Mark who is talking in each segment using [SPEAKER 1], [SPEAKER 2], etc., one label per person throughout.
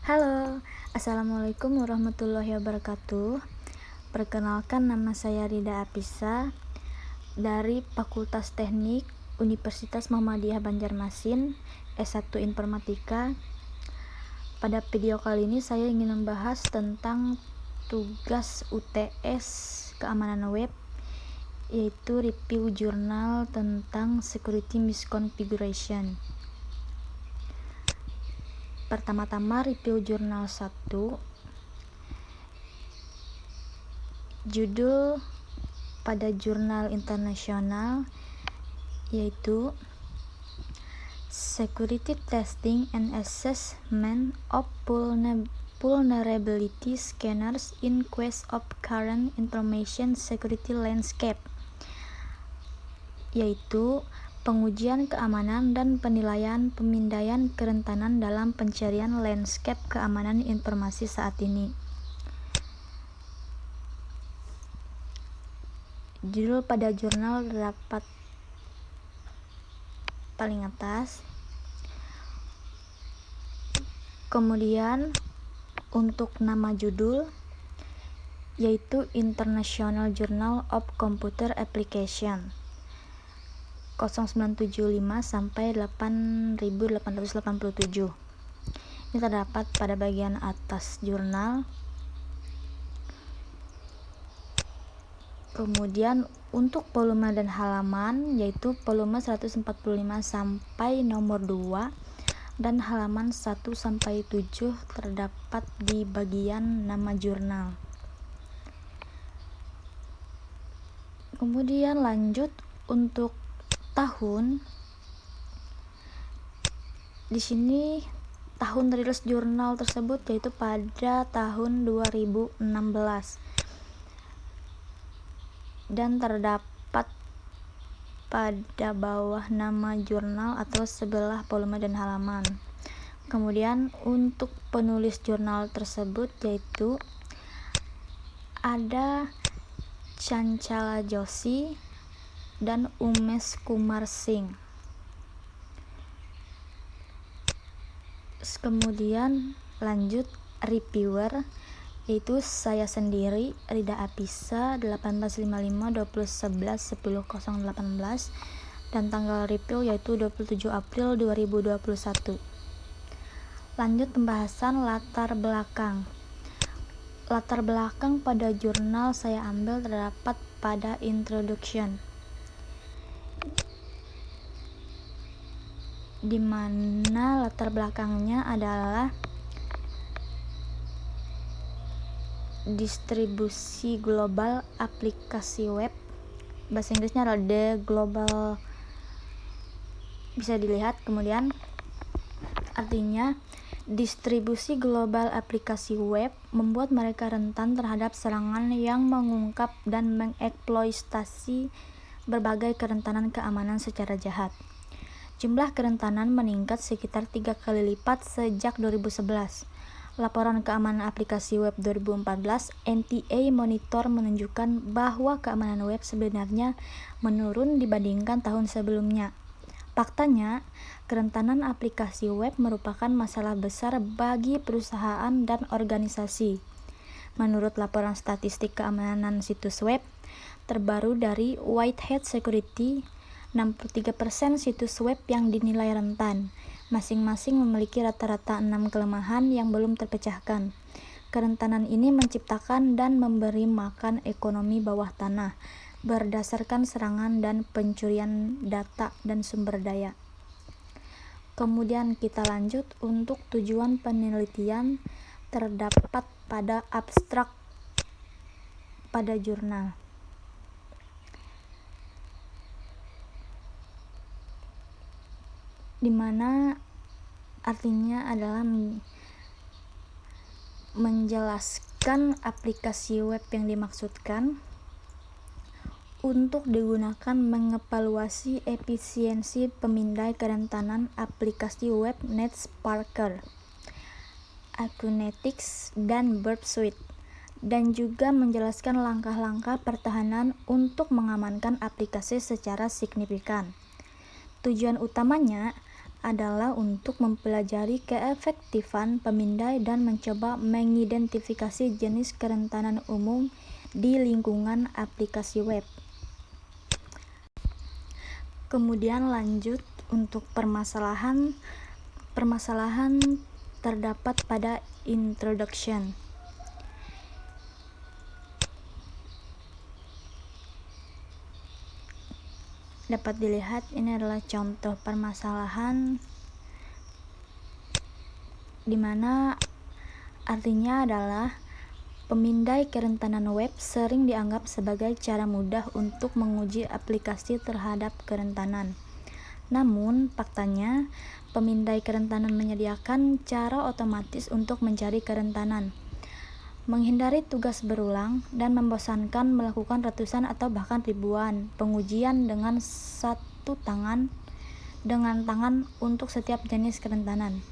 [SPEAKER 1] Halo, Assalamualaikum warahmatullahi wabarakatuh. Perkenalkan, nama saya Rida Apisa dari Fakultas Teknik Universitas Muhammadiyah Banjarmasin, S1 Informatika. Pada video kali ini saya ingin membahas tentang tugas UTS keamanan web, yaitu review jurnal tentang security misconfiguration. Pertama-tama review jurnal 1. Judul pada jurnal internasional yaitu Security Testing and Assessment of Vulnerability Scanners in Quest of Current Information Security Landscape, yaitu pengujian keamanan dan penilaian pemindaian kerentanan dalam pencarian landscape keamanan informasi saat ini. Judul pada jurnal terdapat paling atas. Kemudian untuk nama judul yaitu International Journal of Computer Application 0975 sampai 8887. Ini terdapat pada bagian atas jurnal. Kemudian untuk volume dan halaman yaitu volume 145 sampai nomor 2 dan halaman 1 sampai 7 terdapat di bagian nama jurnal. Kemudian lanjut untuk tahun. Di sini tahun rilis jurnal tersebut yaitu pada tahun 2016. Dan terdapat pada bawah nama jurnal atau sebelah volume dan halaman. Kemudian untuk penulis jurnal tersebut yaitu ada Chanchala Joshi dan Umesh Kumar Singh. Kemudian lanjut reviewer yaitu saya sendiri Rida Apisa 1855-2011-10-018 dan tanggal review yaitu 27 April 2021. Lanjut pembahasan latar belakang. Latar belakang pada jurnal saya ambil terdapat pada introduction, di mana latar belakangnya adalah distribusi global aplikasi web. Bahasa Inggrisnya adalah the global, bisa dilihat. Kemudian artinya distribusi global aplikasi web membuat mereka rentan terhadap serangan yang mengungkap dan mengeksploitasi berbagai kerentanan keamanan secara jahat. Jumlah kerentanan meningkat sekitar 3 kali lipat sejak 2011. Laporan keamanan aplikasi web 2014 NTA Monitor menunjukkan bahwa keamanan web sebenarnya menurun dibandingkan tahun sebelumnya. Faktanya, kerentanan aplikasi web merupakan masalah besar bagi perusahaan dan organisasi. Menurut laporan statistik keamanan situs web terbaru dari Whitehead Security, 63% situs web yang dinilai rentan. Masing-masing memiliki rata-rata 6 kelemahan yang belum terpecahkan. Kerentanan ini menciptakan dan memberi makan ekonomi bawah tanah berdasarkan serangan dan pencurian data dan sumber daya. Kemudian kita lanjut untuk tujuan penelitian terdapat pada abstrak pada jurnal. Di mana artinya adalah menjelaskan aplikasi web yang dimaksudkan untuk digunakan mengevaluasi efisiensi pemindai kerentanan aplikasi web NetSparker, Acunetics, dan Burp Suite, dan juga menjelaskan langkah-langkah pertahanan untuk mengamankan aplikasi secara signifikan. Tujuan utamanya adalah untuk mempelajari keefektifan pemindai dan mencoba mengidentifikasi jenis kerentanan umum di lingkungan aplikasi web. Kemudian lanjut untuk permasalahan terdapat pada introduction. Dapat dilihat ini adalah contoh permasalahan di mana artinya adalah pemindai kerentanan web sering dianggap sebagai cara mudah untuk menguji aplikasi terhadap kerentanan. Namun, faktanya, pemindai kerentanan menyediakan cara otomatis untuk mencari kerentanan, menghindari tugas berulang, dan membosankan melakukan ratusan atau bahkan ribuan pengujian dengan tangan untuk setiap jenis kerentanan.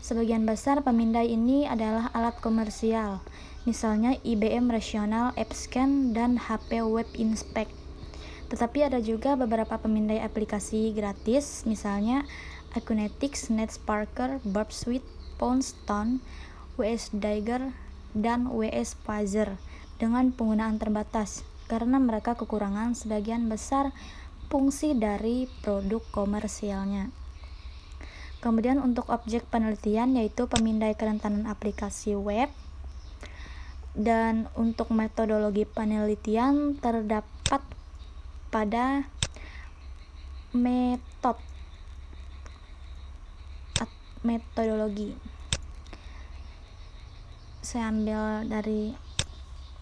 [SPEAKER 1] Sebagian besar pemindai ini adalah alat komersial, misalnya IBM Rational, AppScan, dan HP Web Inspect. Tetapi ada juga beberapa pemindai aplikasi gratis, misalnya Acunetix, NetSparker, Burp Suite, Poundstone, WSDagger, dan WS Phaser dengan penggunaan terbatas karena mereka kekurangan sebagian besar fungsi dari produk komersialnya. Kemudian untuk objek penelitian yaitu pemindai kerentanan aplikasi web, dan untuk metodologi penelitian terdapat pada metodologi. Saya ambil dari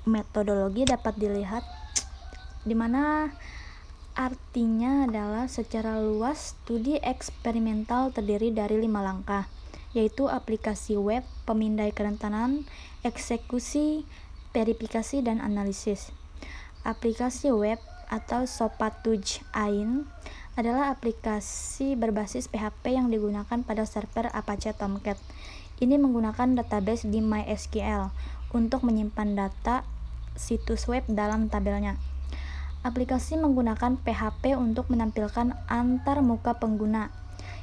[SPEAKER 1] metodologi, dapat dilihat di mana artinya adalah secara luas studi eksperimental terdiri dari 5 langkah, yaitu aplikasi web, pemindai kerentanan, eksekusi, verifikasi, dan analisis. Aplikasi web atau Sopatuj Ain adalah aplikasi berbasis PHP yang digunakan pada server Apache Tomcat. Ini menggunakan database di MySQL untuk menyimpan data situs web dalam tabelnya. Aplikasi menggunakan PHP untuk menampilkan antar muka pengguna.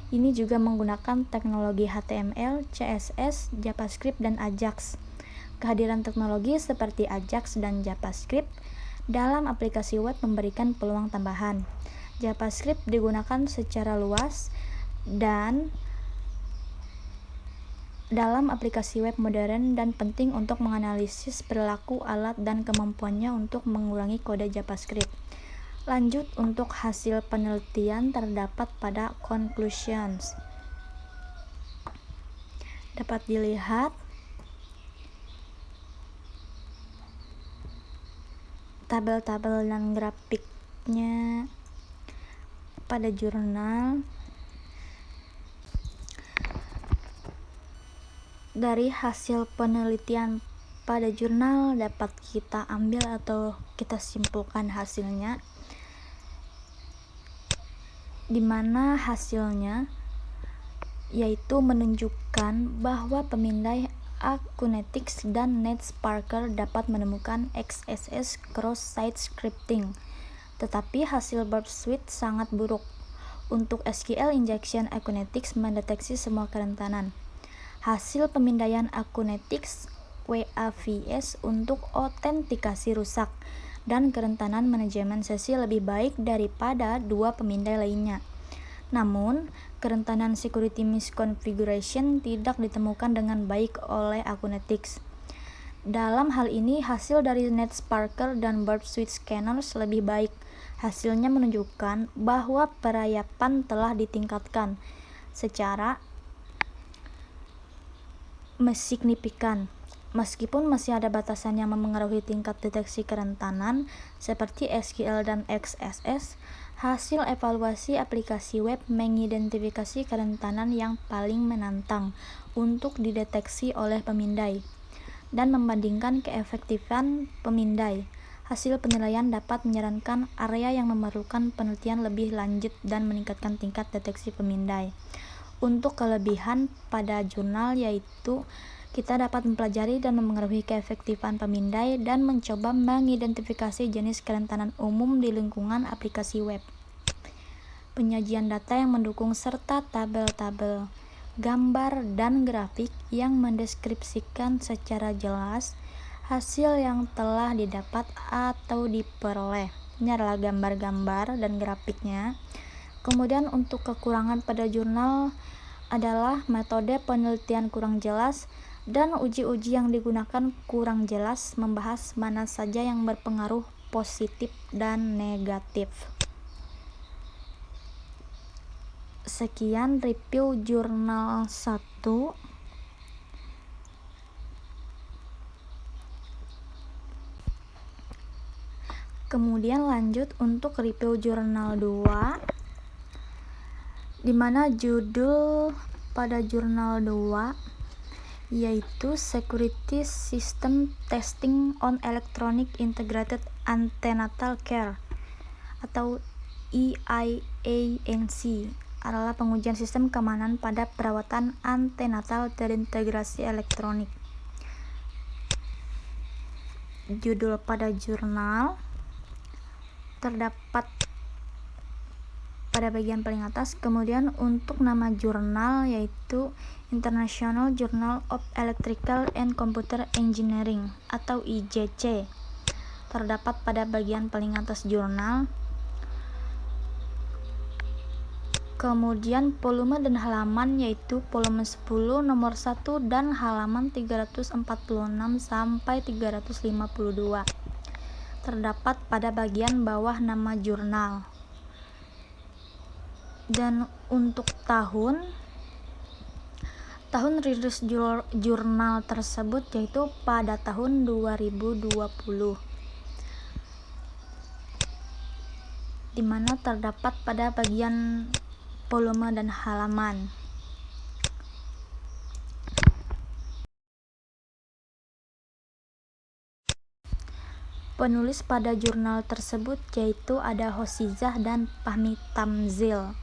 [SPEAKER 1] Ini juga menggunakan teknologi HTML, CSS, JavaScript, dan Ajax. Kehadiran teknologi seperti Ajax dan JavaScript dalam aplikasi web memberikan peluang tambahan. JavaScript digunakan secara luas dan dalam aplikasi web modern dan penting untuk menganalisis perilaku alat dan kemampuannya untuk mengurangi kode JavaScript. Lanjut untuk hasil penelitian terdapat pada conclusions. Dapat dilihat tabel-tabel dan grafiknya pada jurnal. Dari hasil penelitian pada jurnal dapat kita ambil atau kita simpulkan hasilnya, di mana hasilnya yaitu menunjukkan bahwa pemindai Acunetix dan NetSparker dapat menemukan XSS cross-site scripting, tetapi hasil Burp Suite sangat buruk. Untuk SQL injection, Acunetix mendeteksi semua kerentanan. Hasil pemindaian Acunetix WAVS untuk autentikasi rusak dan kerentanan manajemen sesi lebih baik daripada 2 pemindai lainnya. Namun, kerentanan security misconfiguration tidak ditemukan dengan baik oleh Acunetix. Dalam hal ini, hasil dari NetSparker dan Burp Suite Scanners lebih baik. Hasilnya menunjukkan bahwa perayapan telah ditingkatkan secara signifikan. Meskipun masih ada batasan yang memengaruhi tingkat deteksi kerentanan seperti SQL dan XSS, hasil evaluasi aplikasi web mengidentifikasi kerentanan yang paling menantang untuk dideteksi oleh pemindai dan membandingkan keefektifan pemindai. Hasil penilaian dapat menyarankan area yang memerlukan penelitian lebih lanjut dan meningkatkan tingkat deteksi pemindai. Untuk kelebihan pada jurnal yaitu kita dapat mempelajari dan memengaruhi keefektifan pemindai dan mencoba mengidentifikasi jenis kerentanan umum di lingkungan aplikasi web. penyajian data yang mendukung serta tabel-tabel, gambar, dan grafik yang mendeskripsikan secara jelas hasil yang telah didapat atau diperoleh. Ini adalah gambar-gambar dan grafiknya. Kemudian untuk kekurangan pada jurnal adalah metode penelitian kurang jelas dan uji-uji yang digunakan kurang jelas, membahas mana saja yang berpengaruh positif dan negatif. Sekian review jurnal 1. Kemudian lanjut untuk review jurnal 2, di mana judul pada jurnal 2 yaitu Security System Testing on Electronic Integrated Antenatal Care atau EIANC, adalah pengujian sistem keamanan pada perawatan antenatal terintegrasi elektronik. Judul pada jurnal terdapat pada bagian paling atas. Kemudian untuk nama jurnal yaitu International Journal of Electrical and Computer Engineering atau IJC, terdapat pada bagian paling atas jurnal. Kemudian volume dan halaman yaitu volume 10 nomor 1 dan halaman 346 sampai 352, terdapat pada bagian bawah nama jurnal. Dan untuk tahun rilis jurnal tersebut yaitu pada tahun 2020, di mana terdapat pada bagian volume dan halaman. Penulis pada jurnal tersebut yaitu ada Hosizah dan Fahmi Tamzil.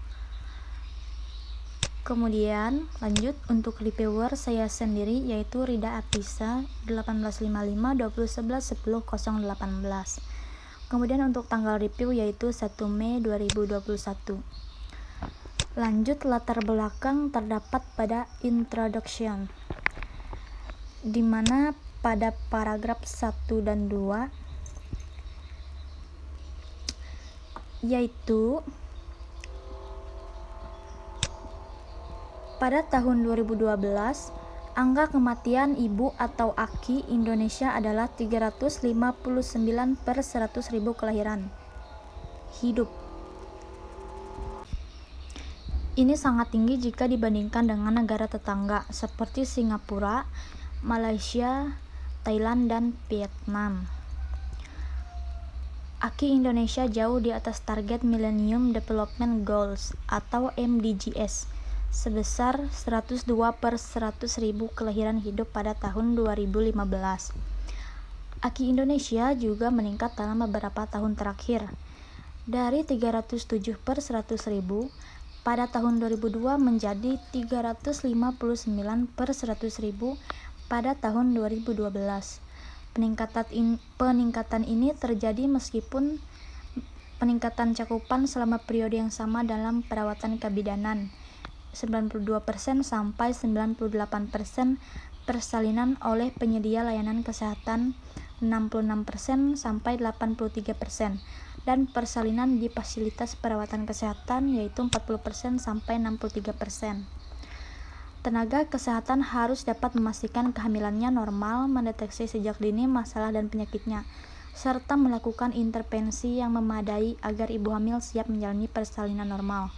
[SPEAKER 1] Kemudian lanjut untuk reviewer saya sendiri yaitu Rida Apisa 1855-2011-10-018. Kemudian untuk tanggal review yaitu 1 Mei 2021. Lanjut latar belakang terdapat pada introduction, di mana pada paragraf 1 dan 2 yaitu pada tahun 2012 angka kematian ibu atau AKI Indonesia adalah 359 per 100.000 kelahiran hidup. Ini sangat tinggi jika dibandingkan dengan negara tetangga seperti Singapura, Malaysia, Thailand, dan Vietnam. AKI Indonesia jauh di atas target Millennium Development Goals atau MDGs sebesar 102 per 100.000 kelahiran hidup pada tahun 2015. AKI Indonesia juga meningkat dalam beberapa tahun terakhir, dari 307 per 100.000 pada tahun 2002 menjadi 359 per 100.000 pada tahun 2012. Peningkatan ini terjadi meskipun peningkatan cakupan selama periode yang sama dalam perawatan kebidanan 92% sampai 98%, persalinan oleh penyedia layanan kesehatan 66% sampai 83%, dan persalinan di fasilitas perawatan kesehatan yaitu 40% sampai 63%. Tenaga kesehatan harus dapat memastikan kehamilannya normal, mendeteksi sejak dini masalah dan penyakitnya, serta melakukan intervensi yang memadai agar ibu hamil siap menjalani persalinan normal.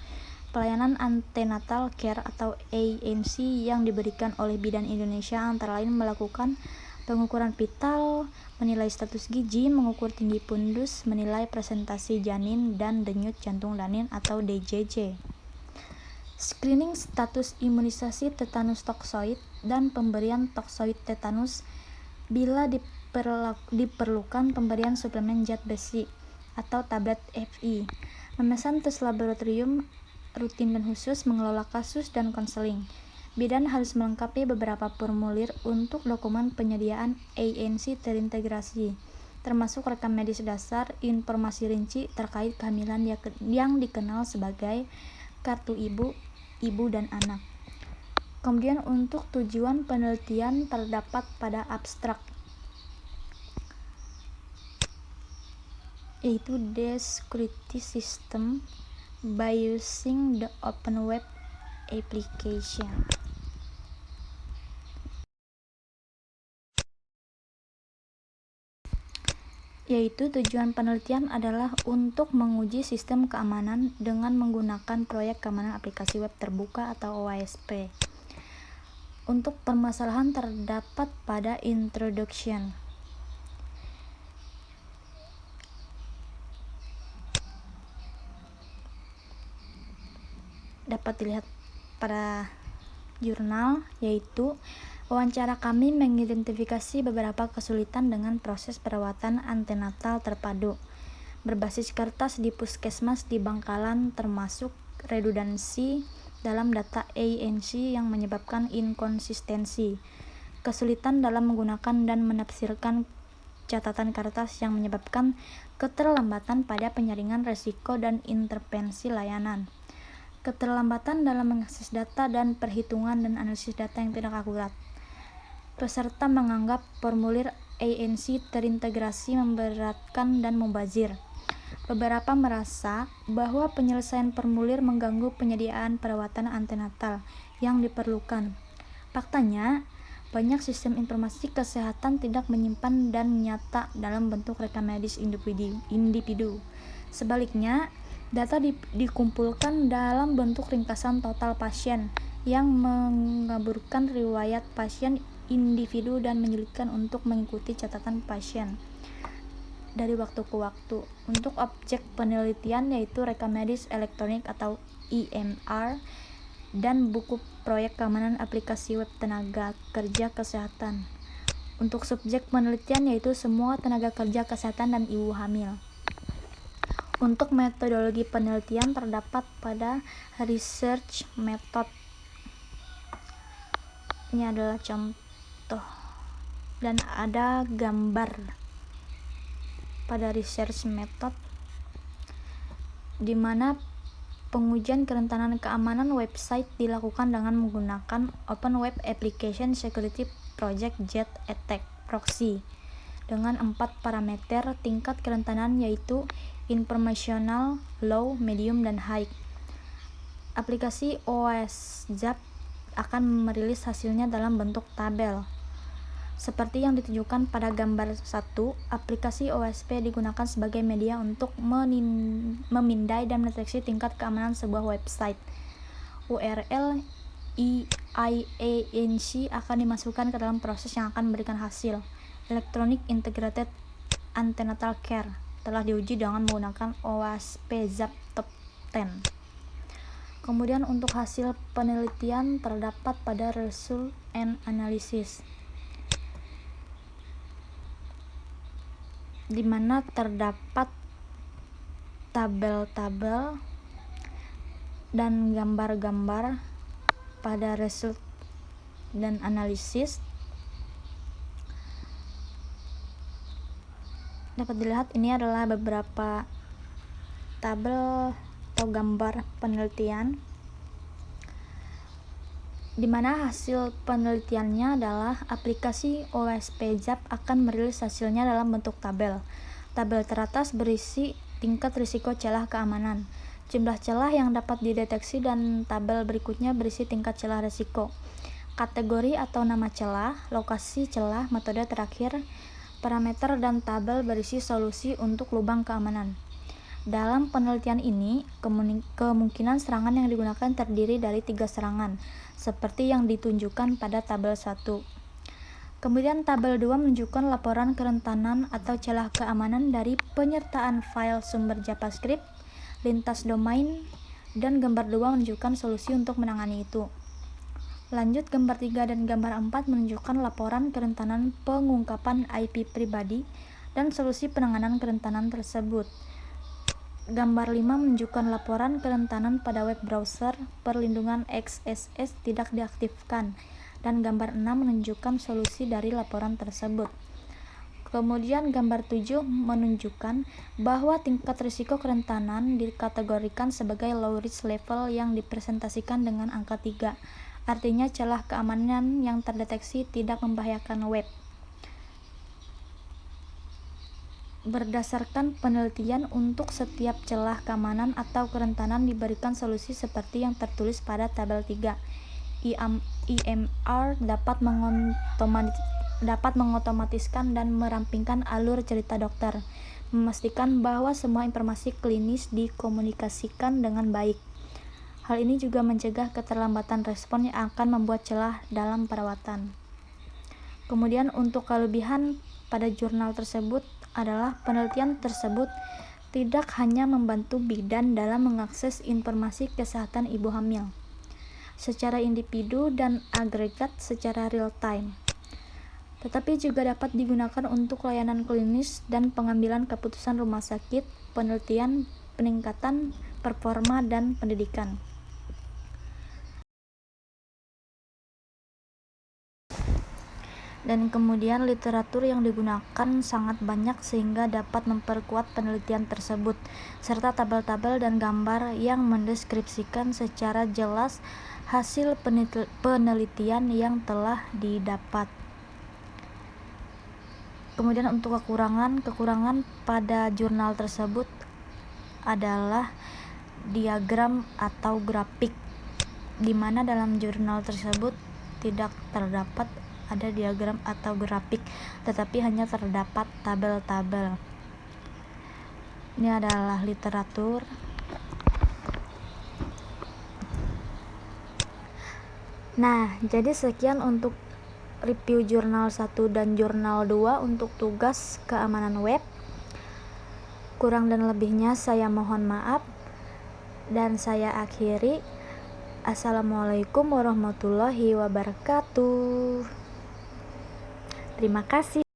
[SPEAKER 1] Pelayanan antenatal care atau ANC yang diberikan oleh Bidan Indonesia antara lain melakukan pengukuran vital, menilai status gizi, mengukur tinggi pundus, menilai presentasi janin dan denyut jantung janin atau DJJ, screening status imunisasi tetanus toksoid, dan pemberian toksoid tetanus bila diperlukan pemberian suplemen zat besi atau tablet FI, memesan tes laboratorium rutin dan khusus, mengelola kasus dan konseling. Bidan harus melengkapi beberapa formulir untuk dokumen penyediaan ANC terintegrasi, termasuk rekam medis dasar, informasi rinci terkait kehamilan yang dikenal sebagai kartu ibu, dan anak. Kemudian untuk tujuan penelitian terdapat pada abstrak, yaitu descriptive system by using the open web application. Yaitu tujuan penelitian adalah untuk menguji sistem keamanan dengan menggunakan proyek keamanan aplikasi web terbuka atau OASP. Untuk permasalahan terdapat pada introduction. Dapat dilihat pada jurnal, yaitu wawancara kami mengidentifikasi beberapa kesulitan dengan proses perawatan antenatal terpadu berbasis kertas di puskesmas di Bangkalan, termasuk redundansi dalam data ANC yang menyebabkan inkonsistensi, kesulitan dalam menggunakan dan menafsirkan catatan kertas yang menyebabkan keterlambatan pada penyaringan risiko dan intervensi layanan, keterlambatan dalam mengakses data dan perhitungan dan analisis data yang tidak akurat. Peserta menganggap formulir ANC terintegrasi memberatkan dan mubazir. Beberapa merasa bahwa penyelesaian formulir mengganggu penyediaan perawatan antenatal yang diperlukan. Faktanya, banyak sistem informasi kesehatan tidak menyimpan dan nyata dalam bentuk rekam medis individu. Sebaliknya, data dikumpulkan dalam bentuk ringkasan total pasien yang mengaburkan riwayat pasien individu dan menyulitkan untuk mengikuti catatan pasien dari waktu ke waktu. Untuk objek penelitian yaitu rekam medis elektronik atau EMR dan buku proyek keamanan aplikasi web tenaga kerja kesehatan. Untuk subjek penelitian yaitu semua tenaga kerja kesehatan dan ibu hamil. Untuk metodologi penelitian terdapat pada research method. Ini adalah contoh dan ada gambar pada research method di mana pengujian kerentanan keamanan website dilakukan dengan menggunakan Open Web Application Security Project Jet Attack Proxy dengan 4 parameter tingkat kerentanan yaitu informational, low, medium, dan high. Aplikasi OASP akan merilis hasilnya dalam bentuk tabel. Seperti yang ditunjukkan pada gambar 1, aplikasi OASP digunakan sebagai media untuk memindai dan mendeteksi tingkat keamanan sebuah website. URL EIANC akan dimasukkan ke dalam proses yang akan memberikan hasil. Electronic Integrated Antenatal Care telah diuji dengan menggunakan OASP ZAP Top 10. Kemudian untuk hasil penelitian terdapat pada result and analysis, di mana terdapat tabel-tabel dan gambar-gambar pada result dan analisis. Dapat dilihat ini adalah beberapa tabel atau gambar penelitian, di mana hasil penelitiannya adalah aplikasi OASP ZAP akan merilis hasilnya dalam bentuk tabel. Tabel teratas berisi tingkat risiko celah keamanan, jumlah celah yang dapat dideteksi, dan tabel berikutnya berisi tingkat celah risiko, kategori atau nama celah, lokasi celah, metode terakhir, parameter, dan tabel berisi solusi untuk lubang keamanan. Dalam penelitian ini, kemungkinan serangan yang digunakan terdiri dari 3 serangan, seperti yang ditunjukkan pada tabel 1. Kemudian tabel 2 menunjukkan laporan kerentanan atau celah keamanan dari penyertaan file sumber JavaScript, lintas domain, dan gambar 2 menunjukkan solusi untuk menangani itu. Lanjut, gambar 3 dan gambar 4 menunjukkan laporan kerentanan pengungkapan IP pribadi dan solusi penanganan kerentanan tersebut. Gambar 5 menunjukkan laporan kerentanan pada web browser, perlindungan XSS tidak diaktifkan, dan gambar 6 menunjukkan solusi dari laporan tersebut. Kemudian gambar 7 menunjukkan bahwa tingkat risiko kerentanan dikategorikan sebagai low risk level yang dipresentasikan dengan angka 3. Artinya celah keamanan yang terdeteksi tidak membahayakan web. Berdasarkan penelitian, untuk setiap celah keamanan atau kerentanan diberikan solusi seperti yang tertulis pada tabel 3. EMR dapat mengotomatiskan dan merampingkan alur cerita dokter, memastikan bahwa semua informasi klinis dikomunikasikan dengan baik. Hal ini juga mencegah keterlambatan respon yang akan membuat celah dalam perawatan. Kemudian untuk kelebihan pada jurnal tersebut adalah penelitian tersebut tidak hanya membantu bidan dalam mengakses informasi kesehatan ibu hamil secara individu dan agregat secara real time, tetapi juga dapat digunakan untuk layanan klinis dan pengambilan keputusan rumah sakit, penelitian, peningkatan performa, dan pendidikan. Dan kemudian literatur yang digunakan sangat banyak sehingga dapat memperkuat penelitian tersebut, serta tabel-tabel dan gambar yang mendeskripsikan secara jelas hasil penelitian yang telah didapat. Kemudian untuk kekurangan pada jurnal tersebut adalah diagram atau grafik, di mana dalam jurnal tersebut tidak terdapat ada diagram atau grafik, tetapi hanya terdapat tabel-tabel. Ini adalah literatur. Nah, jadi sekian untuk review jurnal 1 dan jurnal 2 untuk tugas keamanan web. Kurang dan lebihnya saya mohon maaf, dan saya akhiri. Assalamualaikum warahmatullahi wabarakatuh. Terima kasih.